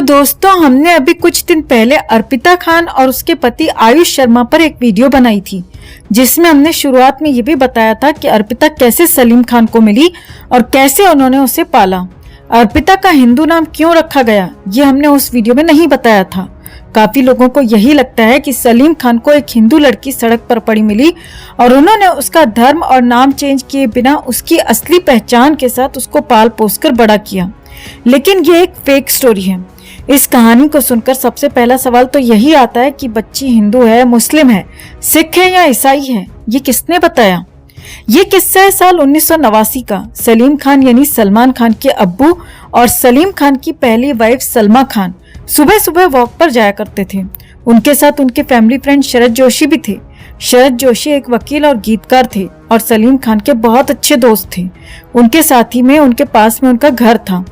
दोस्तों, हमने अभी कुछ दिन पहले अर्पिता खान और उसके पति आयुष शर्मा पर एक वीडियो बनाई थी, जिसमें हमने शुरुआत में ये भी बताया था कि अर्पिता कैसे सलीम खान को मिली और कैसे उन्होंने उसे पाला। अर्पिता का हिंदू नाम क्यों रखा गया, ये हमने उस वीडियो में नहीं बताया था। काफी लोगों को यही लगता है कि सलीम खान को एक हिंदू लड़की सड़क पर पड़ी मिली और उन्होंने उसका धर्म और नाम चेंज किए बिना उसकी असली पहचान के साथ उसको पाल पोस कर बड़ा किया, लेकिन ये एक फेक स्टोरी है। इस कहानी को सुनकर सबसे पहला सवाल तो यही आता है कि बच्ची हिंदू है, मुस्लिम है, सिख है या ईसाई है, ये किसने बताया। ये किस्सा है साल 1989 का। सलीम खान यानी सलमान खान के अब्बू और सलीम खान की पहली वाइफ सलमा खान सुबह सुबह वॉक पर जाया करते थे। उनके साथ उनके फैमिली फ्रेंड शरद जोशी भी थे। शरद जोशी एक वकील और गीतकार थे और सलीम खान के बहुत अच्छे दोस्त थे। उनके साथ ही में उनके पास में उनका घर था।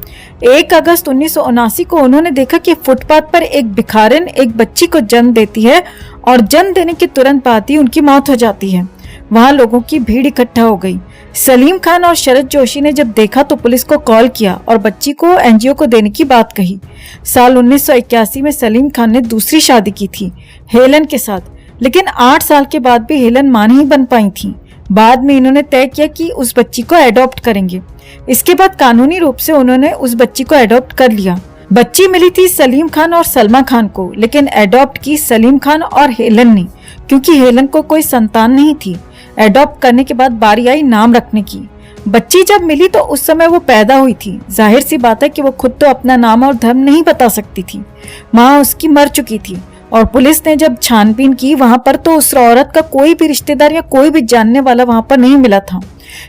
1 अगस्त 1979 को उन्होंने देखा कि फुटपाथ पर एक भिखारिन एक बच्ची को जन्म देती है और जन्म देने के तुरंत बाद ही उनकी मौत हो जाती है। वहां लोगों की भीड़ इकट्ठा हो गई। सलीम खान और शरद जोशी ने जब देखा तो पुलिस को कॉल किया और बच्ची को एनजीओ को देने की बात कही। साल 1981 में सलीम खान ने दूसरी शादी की थी हेलन के साथ, लेकिन 8 साल के बाद भी हेलन मां नहीं बन पाई थी। बाद में इन्होंने तय किया कि उस बच्ची को एडॉप्ट करेंगे। इसके बाद कानूनी रूप से उन्होंने उस बच्ची को एडॉप्ट कर लिया। बच्ची मिली थी सलीम खान और सलमा खान को, लेकिन एडॉप्ट की सलीम खान और हेलन ने, क्योंकि हेलन को कोई संतान नहीं थी। एडॉप्ट करने के बाद बारी आई नाम रखने की। बच्ची जब मिली तो उस समय वो पैदा हुई थी। जाहिर सी बात है कि वो खुद तो अपना नाम और धर्म नहीं बता सकती थी। माँ उसकी मर चुकी थी और पुलिस ने जब छानबीन की वहां पर तो उस औरत का कोई भी रिश्तेदार या कोई भी जानने वाला वहां पर नहीं मिला था।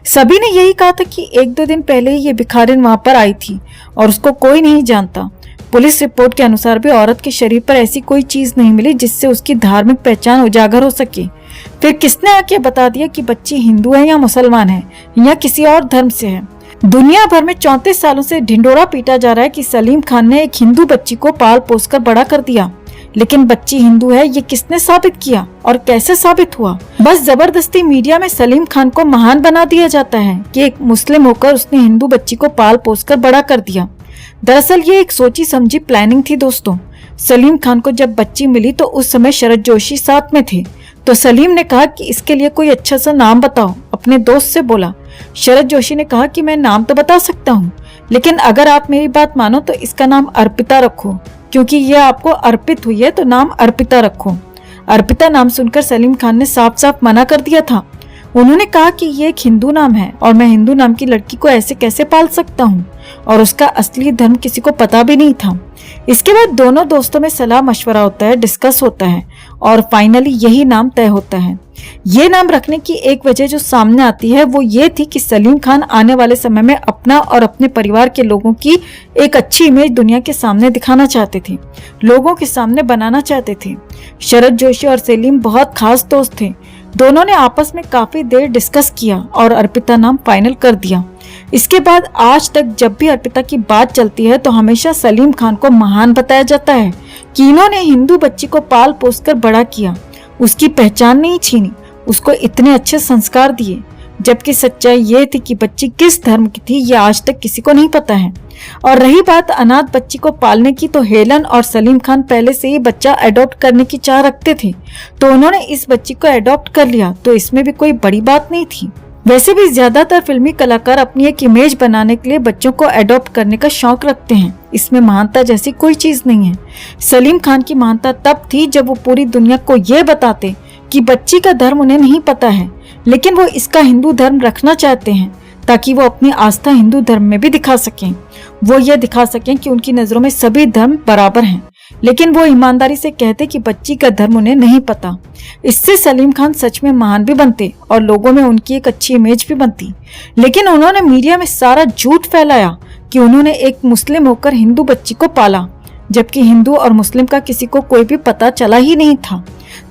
सभी ने यही कहा था कि 1-2 दिन पहले ही ये भिखारिन वहां पर आई थी और उसको कोई नहीं जानता। पुलिस रिपोर्ट के अनुसार भी औरत के शरीर पर ऐसी कोई चीज नहीं मिली जिससे उसकी धार्मिक पहचान उजागर हो सके। फिर किसने आके बता दिया कि बच्ची हिंदू है या मुसलमान है या किसी और धर्म से है। दुनिया भर में 34 सालों से ढिंडोरा पीटा जा रहा है कि सलीम खान ने एक हिंदू बच्ची को पाल पोस कर बड़ा कर दिया, लेकिन बच्ची हिंदू है ये किसने साबित किया और कैसे साबित हुआ। बस जबरदस्ती मीडिया में सलीम खान को महान बना दिया जाता है कि एक मुस्लिम होकर उसने हिंदू बच्ची को पाल पोस कर बड़ा कर दिया। दरअसल ये एक सोची समझी प्लानिंग थी दोस्तों। सलीम खान को जब बच्ची मिली तो उस समय शरद जोशी साथ में थे, तो सलीम ने कहा कि इसके लिए कोई अच्छा सा नाम बताओ। अपने दोस्त से बोला। शरद जोशी ने कहा कि मैं नाम तो बता सकता हूँ, लेकिन अगर आप मेरी बात मानो तो इसका नाम अर्पिता रखो, क्योंकि ये आपको अर्पित हुई है तो नाम अर्पिता रखो। अर्पिता नाम सुनकर सलीम खान ने साफ साफ मना कर दिया था। उन्होंने कहा कि ये एक हिंदू नाम है और मैं हिंदू नाम की लड़की को ऐसे कैसे पाल सकता हूँ, और उसका असली धर्म किसी को पता भी नहीं था। इसके बाद दोनों दोस्तों में सलाह मशवरा होता है, डिस्कस होता है और फाइनली यही नाम तय होता है। ये नाम रखने की एक वजह जो सामने आती है वो ये थी कि सलीम खान आने वाले समय में अपना और अपने परिवार के लोगों की एक अच्छी इमेज दुनिया के सामने दिखाना चाहते थे, लोगों के सामने बनाना चाहते थे। शरद जोशी और सलीम बहुत खास दोस्त थे। दोनों ने आपस में काफी देर डिस्कस किया और अर्पिता नाम फाइनल कर दिया। इसके बाद आज तक जब भी अर्पिता की बात चलती है तो हमेशा सलीम खान को महान बताया जाता है कि इन्होंने हिंदू बच्ची को पाल पोस कर बड़ा किया, उसकी पहचान नहीं छीनी, उसको इतने अच्छे संस्कार दिए, जबकि सच्चाई ये थी कि बच्ची किस धर्म की थी ये आज तक किसी को नहीं पता है। और रही बात अनाथ बच्ची को पालने की, तो हेलन और सलीम खान पहले से ही बच्चा अडॉप्ट करने की चाह रखते थे, तो उन्होंने इस बच्ची को अडॉप्ट कर लिया, तो इसमें भी कोई बड़ी बात नहीं थी। वैसे भी ज्यादातर फिल्मी कलाकार अपनी एक इमेज बनाने के लिए बच्चों को अडॉप्ट करने का शौक रखते हैं। इसमें महानता जैसी कोई चीज नहीं है। सलीम खान की महानता तब थी जब वो पूरी दुनिया को ये बताते कि बच्ची का धर्म उन्हें नहीं पता है, लेकिन वो इसका हिंदू धर्म रखना चाहते हैं ताकि वो अपनी आस्था हिंदू धर्म में भी दिखा सकें। वो ये दिखा सकें कि उनकी नजरों में सभी धर्म बराबर हैं, लेकिन वो ईमानदारी से कहते कि बच्ची का धर्म उन्हें नहीं पता। इससे सलीम खान सच में महान भी बनते और लोगों में उनकी एक अच्छी इमेज भी बनती। लेकिन उन्होंने मीडिया में सारा झूठ फैलाया कि उन्होंने एक मुस्लिम होकर हिंदू बच्ची को पाला, जबकि हिंदू और मुस्लिम का किसी को कोई भी पता चला ही नहीं था।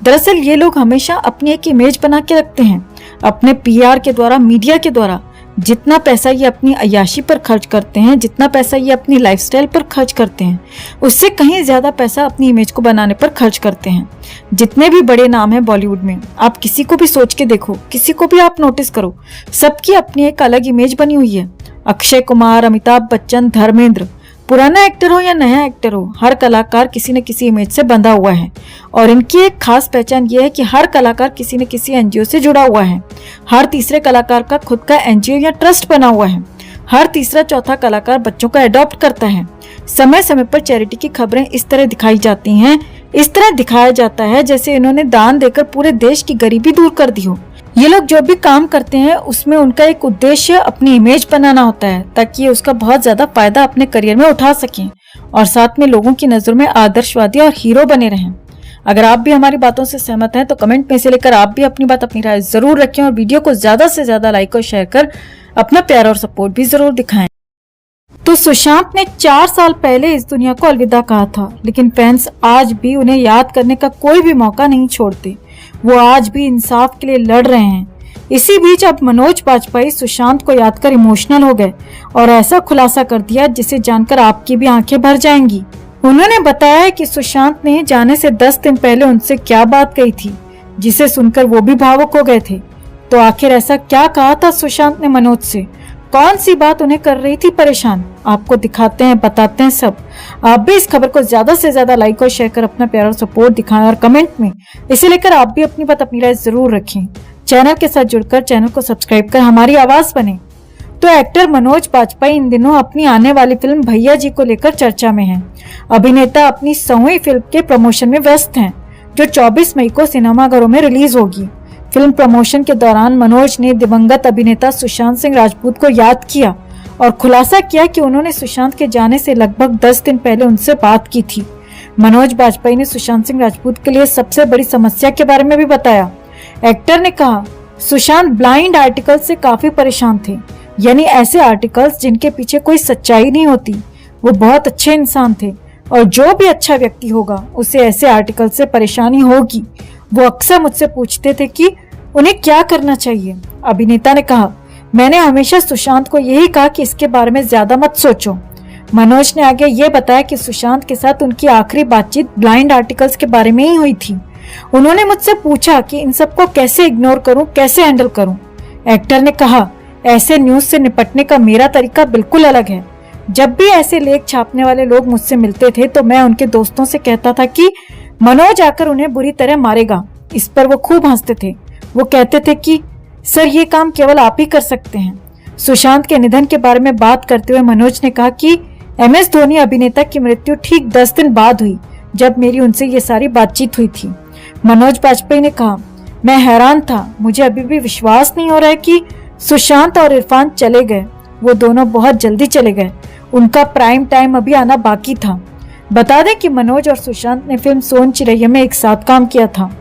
दरअसल ये लोग हमेशा अपनी एक इमेज बना के रखते हैं, अपने पीआर के द्वारा, मीडिया के द्वारा। जितना पैसा ये अपनी अय्याशी पर खर्च करते हैं, जितना पैसा ये अपनी लाइफस्टाइल पर खर्च करते हैं, उससे कहीं ज्यादा पैसा अपनी इमेज को बनाने पर खर्च करते हैं। जितने भी बड़े नाम हैं बॉलीवुड में, आप किसी को भी सोच के देखो, किसी को भी आप नोटिस करो, सबकी अपनी एक अलग इमेज बनी हुई है। अक्षय कुमार, अमिताभ बच्चन, धर्मेंद्र, पुराना एक्टर हो या नया एक्टर हो, हर कलाकार किसी न किसी इमेज से बंधा हुआ है और इनकी एक खास पहचान ये है कि हर कलाकार किसी न किसी एनजीओ से जुड़ा हुआ है। हर तीसरे कलाकार का खुद का एनजीओ या ट्रस्ट बना हुआ है। हर तीसरा चौथा कलाकार बच्चों को अडॉप्ट करता है। समय समय पर चैरिटी की खबरें इस तरह दिखाई जाती हैं, इस तरह दिखाया जाता है जैसे इन्होंने दान देकर पूरे देश की गरीबी दूर कर दी हो। ये लोग जो भी काम करते हैं उसमें उनका एक उद्देश्य अपनी इमेज बनाना होता है ताकि ये उसका बहुत ज्यादा फायदा अपने करियर में उठा सकें और साथ में लोगों की नजरों में आदर्शवादी और हीरो बने रहें। अगर आप भी हमारी बातों से सहमत हैं तो कमेंट में से लेकर आप भी अपनी बात, अपनी राय जरूर रखें और वीडियो को ज्यादा से ज्यादा लाइक और शेयर कर अपना प्यार और सपोर्ट भी जरूर दिखाएं। तो सुशांत ने 4 साल पहले इस दुनिया को अलविदा कहा था, लेकिन फैंस आज भी उन्हें याद करने का कोई भी मौका नहीं छोड़ते। वो आज भी इंसाफ के लिए लड़ रहे हैं। इसी बीच अब मनोज बाजपेयी सुशांत को याद कर इमोशनल हो गए और ऐसा खुलासा कर दिया जिसे जानकर आपकी भी आंखें भर जाएंगी। उन्होंने बताया कि सुशांत ने जाने से 10 दिन पहले उनसे क्या बात कही थी, जिसे सुनकर वो भी भावुक हो गए थे। तो आखिर ऐसा क्या कहा था सुशांत ने मनोज से, कौन सी बात उन्हें कर रही थी परेशान, आपको दिखाते हैं, बताते हैं सब। आप भी इस खबर को ज्यादा से ज्यादा लाइक और शेयर कर अपना प्यार और सपोर्ट दिखाएं और कमेंट में इसे लेकर आप भी अपनी बात, अपनी राय जरूर रखें। चैनल के साथ जुड़कर चैनल को सब्सक्राइब कर हमारी आवाज बने। तो एक्टर मनोज बाजपेयी इन दिनों अपनी आने वाली फिल्म भैया जी को लेकर चर्चा में हैं। अभिनेता अपनी 100वीं फिल्म के प्रमोशन में व्यस्त हैं, जो 24 मई को सिनेमाघरों में रिलीज होगी। फिल्म प्रमोशन के दौरान मनोज ने दिवंगत अभिनेता सुशांत सिंह राजपूत को याद किया और खुलासा किया कि उन्होंने सुशांत के जाने से लगभग 10 दिन पहले उनसे बात की थी। मनोज बाजपेयी ने सुशांत सिंह राजपूत के लिए सबसे बड़ी समस्या के बारे में भी बताया। एक्टर ने कहा, सुशांत ब्लाइंड आर्टिकल से काफी परेशान थे, यानी ऐसे आर्टिकल्स जिनके पीछे कोई सच्चाई नहीं होती। वो बहुत अच्छे इंसान थे और जो भी अच्छा व्यक्ति होगा उसे ऐसे आर्टिकल से परेशानी होगी। वो अक्सर मुझसे पूछते थे कि उन्हें क्या करना चाहिए। अभिनेता ने कहा, मैंने हमेशा सुशांत को यही कहा कि इसके बारे में ज्यादा मत सोचो। मनोज ने आगे ये बताया कि सुशांत के साथ उनकी आखिरी बातचीत ब्लाइंड आर्टिकल्स के बारे में ही हुई थी। उन्होंने मुझसे पूछा कि इन सबको कैसे इग्नोर करूं, कैसे हैंडल करूं। एक्टर ने कहा, ऐसे न्यूज से निपटने का मेरा तरीका बिल्कुल अलग है। जब भी ऐसे लेख छापने वाले लोग मुझसे मिलते थे तो मैं उनके दोस्तों से कहता था कि मनोज आकर उन्हें बुरी तरह मारेगा। इस पर वो खूब हंसते थे। वो कहते थे कि सर ये काम केवल आप ही कर सकते हैं। सुशांत के निधन के बारे में बात करते हुए मनोज ने कहा कि MS धोनी अभिनेता की मृत्यु ठीक 10 दिन बाद हुई, जब मेरी उनसे ये सारी बातचीत हुई थी। मनोज बाजपेयी ने कहा, मैं हैरान था, मुझे अभी भी विश्वास नहीं हो रहा है कि सुशांत और इरफान चले गए। वो दोनों बहुत जल्दी चले गए, उनका प्राइम टाइम अभी आना बाकी था। बता दें कि मनोज और सुशांत ने फिल्म सोन चिरैया में एक साथ काम किया था।